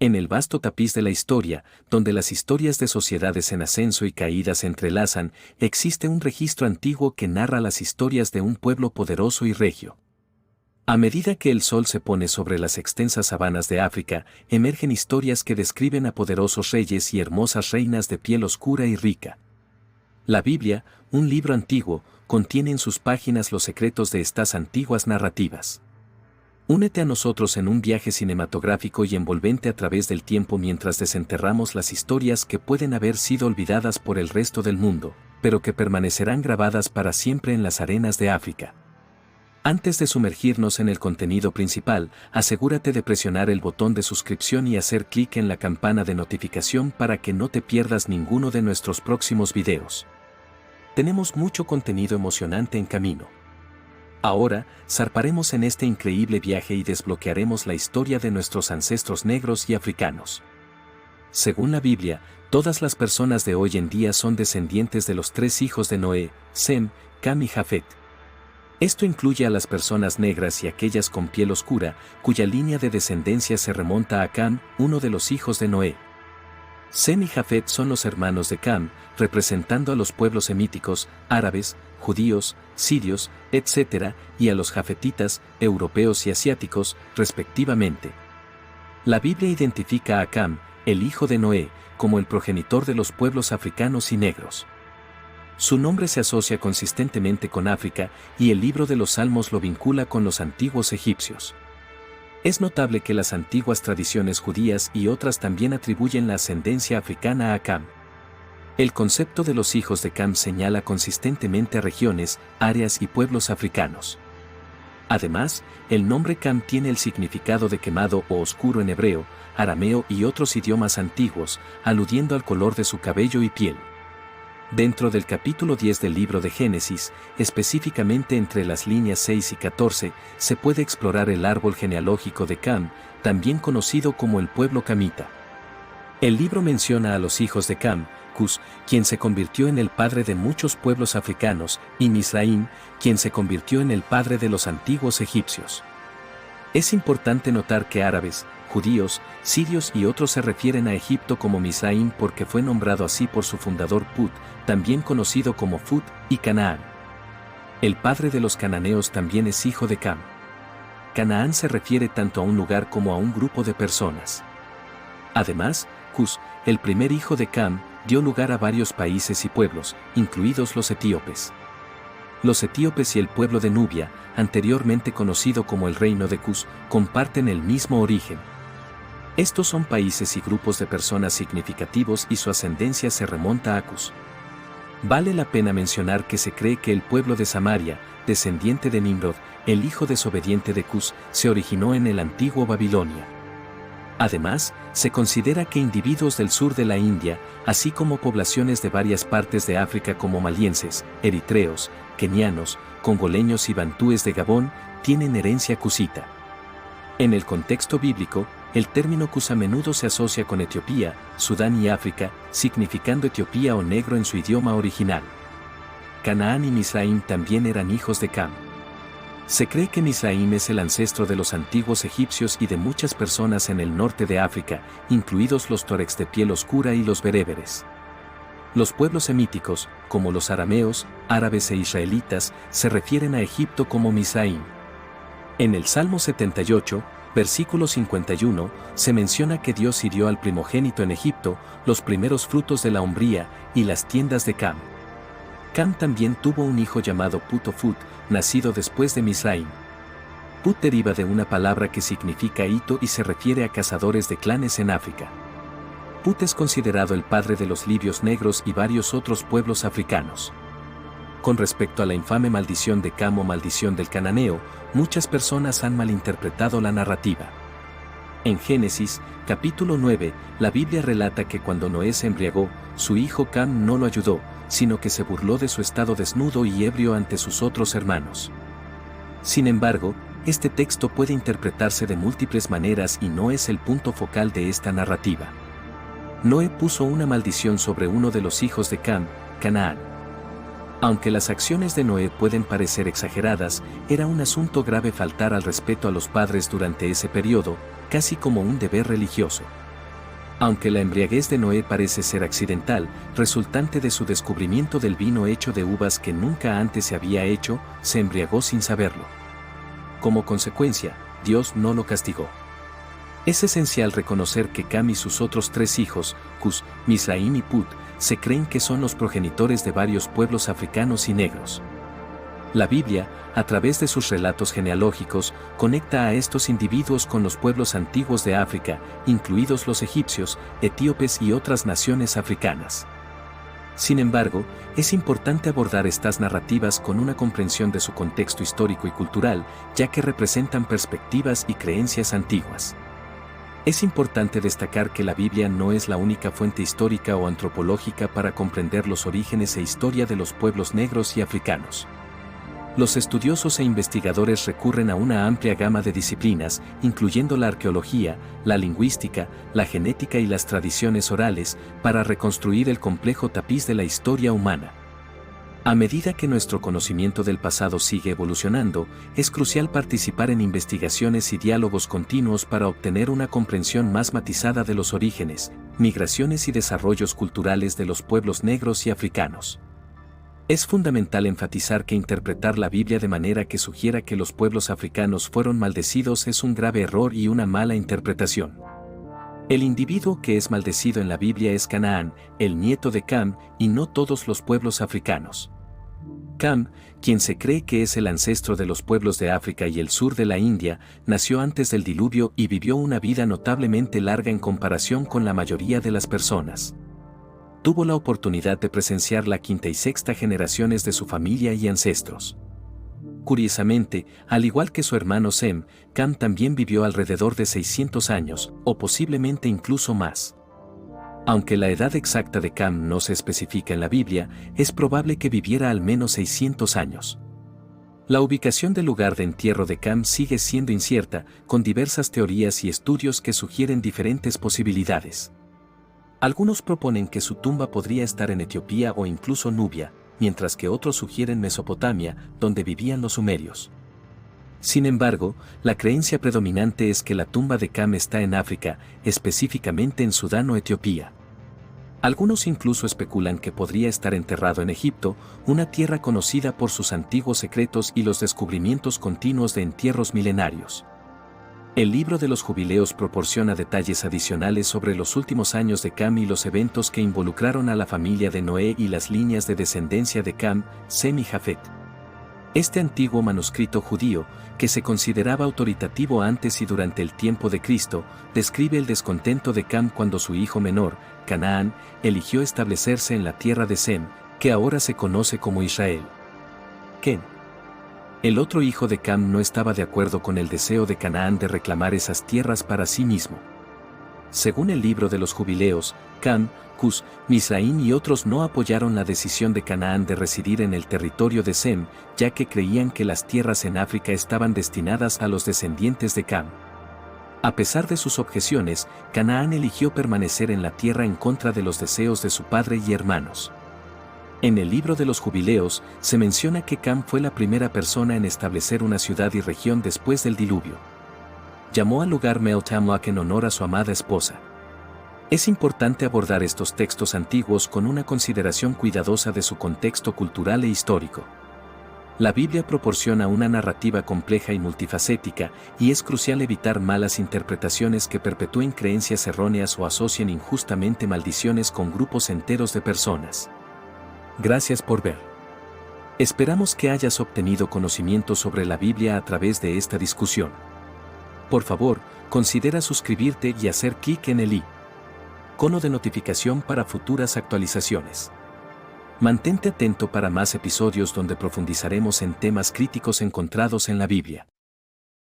En el vasto tapiz de la historia, donde las historias de sociedades en ascenso y caída se entrelazan, existe un registro antiguo que narra las historias de un pueblo poderoso y regio. A medida que el sol se pone sobre las extensas sabanas de África, emergen historias que describen a poderosos reyes y hermosas reinas de piel oscura y rica. La Biblia, un libro antiguo, contiene en sus páginas los secretos de estas antiguas narrativas. Únete a nosotros en un viaje cinematográfico y envolvente a través del tiempo mientras desenterramos las historias que pueden haber sido olvidadas por el resto del mundo, pero que permanecerán grabadas para siempre en las arenas de África. Antes de sumergirnos en el contenido principal, asegúrate de presionar el botón de suscripción y hacer clic en la campana de notificación para que no te pierdas ninguno de nuestros próximos videos. Tenemos mucho contenido emocionante en camino. Ahora, zarparemos en este increíble viaje y desbloquearemos la historia de nuestros ancestros negros y africanos. Según la Biblia, todas las personas de hoy en día son descendientes de los 3 hijos de Noé, Sem, Cam y Jafet. Esto incluye a las personas negras y aquellas con piel oscura, cuya línea de descendencia se remonta a Cam, uno de los hijos de Noé. Sem y Jafet son los hermanos de Cam, representando a los pueblos semíticos, árabes, judíos, sirios, etc., y a los jafetitas, europeos y asiáticos, respectivamente. La Biblia identifica a Cam, el hijo de Noé, como el progenitor de los pueblos africanos y negros. Su nombre se asocia consistentemente con África, y el libro de los Salmos lo vincula con los antiguos egipcios. Es notable que las antiguas tradiciones judías y otras también atribuyen la ascendencia africana a Cam. El concepto de los hijos de Cam señala consistentemente a regiones, áreas y pueblos africanos. Además, el nombre Cam tiene el significado de quemado o oscuro en hebreo, arameo y otros idiomas antiguos, aludiendo al color de su cabello y piel. Dentro del capítulo 10 del libro de Génesis, específicamente entre las líneas 6 y 14, se puede explorar el árbol genealógico de Cam, también conocido como el pueblo camita. El libro menciona a los hijos de Cam, Cus, quien se convirtió en el padre de muchos pueblos africanos, y Misraim, quien se convirtió en el padre de los antiguos egipcios. Es importante notar que árabes, judíos, sirios y otros se refieren a Egipto como Misraim porque fue nombrado así por su fundador Put, también conocido como Fut, y Canaán. El padre de los cananeos también es hijo de Cam. Canaán se refiere tanto a un lugar como a un grupo de personas. Además, Cus, el primer hijo de Cam, dio lugar a varios países y pueblos, incluidos los etíopes. Los etíopes y el pueblo de Nubia, anteriormente conocido como el reino de Cus, comparten el mismo origen. Estos son países y grupos de personas significativos y su ascendencia se remonta a Cus. Vale la pena mencionar que se cree que el pueblo de Samaria, descendiente de Nimrod, el hijo desobediente de Cus, se originó en el antiguo Babilonia. Además, se considera que individuos del sur de la India, así como poblaciones de varias partes de África como malienses, eritreos, kenianos, congoleños y bantúes de Gabón, tienen herencia cusita. En el contexto bíblico, el término Cus a menudo se asocia con Etiopía, Sudán y África, significando Etiopía o negro en su idioma original. Canaán y Misraim también eran hijos de Cam. Se cree que Misraim es el ancestro de los antiguos egipcios y de muchas personas en el norte de África, incluidos los tuaregs de piel oscura y los bereberes. Los pueblos semíticos, como los arameos, árabes e israelitas, se refieren a Egipto como Misraim. En el Salmo 78, versículo 51, se menciona que Dios hirió al primogénito en Egipto, los primeros frutos de la hombría, y las tiendas de Cam. Cam también tuvo un hijo llamado Put o Fut, nacido después de Misraim. Put deriva de una palabra que significa hito y se refiere a cazadores de clanes en África. Put es considerado el padre de los libios negros y varios otros pueblos africanos. Con respecto a la infame maldición de Cam o maldición del cananeo, muchas personas han malinterpretado la narrativa. En Génesis, capítulo 9, la Biblia relata que cuando Noé se embriagó, su hijo Cam no lo ayudó, sino que se burló de su estado desnudo y ebrio ante sus otros hermanos. Sin embargo, este texto puede interpretarse de múltiples maneras y no es el punto focal de esta narrativa. Noé puso una maldición sobre uno de los hijos de Cam, Canaán. Aunque las acciones de Noé pueden parecer exageradas, era un asunto grave faltar al respeto a los padres durante ese periodo, casi como un deber religioso. Aunque la embriaguez de Noé parece ser accidental, resultante de su descubrimiento del vino hecho de uvas que nunca antes se había hecho, se embriagó sin saberlo. Como consecuencia, Dios no lo castigó. Es esencial reconocer que Cam y sus otros 3 hijos, Cus, Misraim y Put, se creen que son los progenitores de varios pueblos africanos y negros. La Biblia, a través de sus relatos genealógicos, conecta a estos individuos con los pueblos antiguos de África, incluidos los egipcios, etíopes y otras naciones africanas. Sin embargo, es importante abordar estas narrativas con una comprensión de su contexto histórico y cultural, ya que representan perspectivas y creencias antiguas. Es importante destacar que la Biblia no es la única fuente histórica o antropológica para comprender los orígenes e historia de los pueblos negros y africanos. Los estudiosos e investigadores recurren a una amplia gama de disciplinas, incluyendo la arqueología, la lingüística, la genética y las tradiciones orales, para reconstruir el complejo tapiz de la historia humana. A medida que nuestro conocimiento del pasado sigue evolucionando, es crucial participar en investigaciones y diálogos continuos para obtener una comprensión más matizada de los orígenes, migraciones y desarrollos culturales de los pueblos negros y africanos. Es fundamental enfatizar que interpretar la Biblia de manera que sugiera que los pueblos africanos fueron maldecidos es un grave error y una mala interpretación. El individuo que es maldecido en la Biblia es Canaán, el nieto de Cam, y no todos los pueblos africanos. Cam, quien se cree que es el ancestro de los pueblos de África y el sur de la India, nació antes del diluvio y vivió una vida notablemente larga en comparación con la mayoría de las personas. Tuvo la oportunidad de presenciar la 5ª y 6ª generaciones de su familia y ancestros. Curiosamente, al igual que su hermano Sem, Cam también vivió alrededor de 600 años, o posiblemente incluso más. Aunque la edad exacta de Cam no se especifica en la Biblia, es probable que viviera al menos 600 años. La ubicación del lugar de entierro de Cam sigue siendo incierta, con diversas teorías y estudios que sugieren diferentes posibilidades. Algunos proponen que su tumba podría estar en Etiopía o incluso Nubia, mientras que otros sugieren Mesopotamia, donde vivían los sumerios. Sin embargo, la creencia predominante es que la tumba de Cam está en África, específicamente en Sudán o Etiopía. Algunos incluso especulan que podría estar enterrado en Egipto, una tierra conocida por sus antiguos secretos y los descubrimientos continuos de entierros milenarios. El libro de los jubileos proporciona detalles adicionales sobre los últimos años de Cam y los eventos que involucraron a la familia de Noé y las líneas de descendencia de Cam, Sem y Jafet. Este antiguo manuscrito judío, que se consideraba autoritativo antes y durante el tiempo de Cristo, describe el descontento de Cam cuando su hijo menor, Canaán, eligió establecerse en la tierra de Sem, que ahora se conoce como Israel. Ken. El otro hijo de Cam no estaba de acuerdo con el deseo de Canaán de reclamar esas tierras para sí mismo. Según el libro de los jubileos, Cam, Cus, Misraim y otros no apoyaron la decisión de Canaán de residir en el territorio de Sem, ya que creían que las tierras en África estaban destinadas a los descendientes de Cam. A pesar de sus objeciones, Canaán eligió permanecer en la tierra en contra de los deseos de su padre y hermanos. En el libro de los jubileos, se menciona que Cam fue la primera persona en establecer una ciudad y región después del diluvio. Llamó al lugar Mel Tamlach en honor a su amada esposa. Es importante abordar estos textos antiguos con una consideración cuidadosa de su contexto cultural e histórico. La Biblia proporciona una narrativa compleja y multifacética, y es crucial evitar malas interpretaciones que perpetúen creencias erróneas o asocien injustamente maldiciones con grupos enteros de personas. Gracias por ver. Esperamos que hayas obtenido conocimiento sobre la Biblia a través de esta discusión. Por favor, considera suscribirte y hacer clic en el icono de notificación para futuras actualizaciones. Mantente atento para más episodios donde profundizaremos en temas críticos encontrados en la Biblia.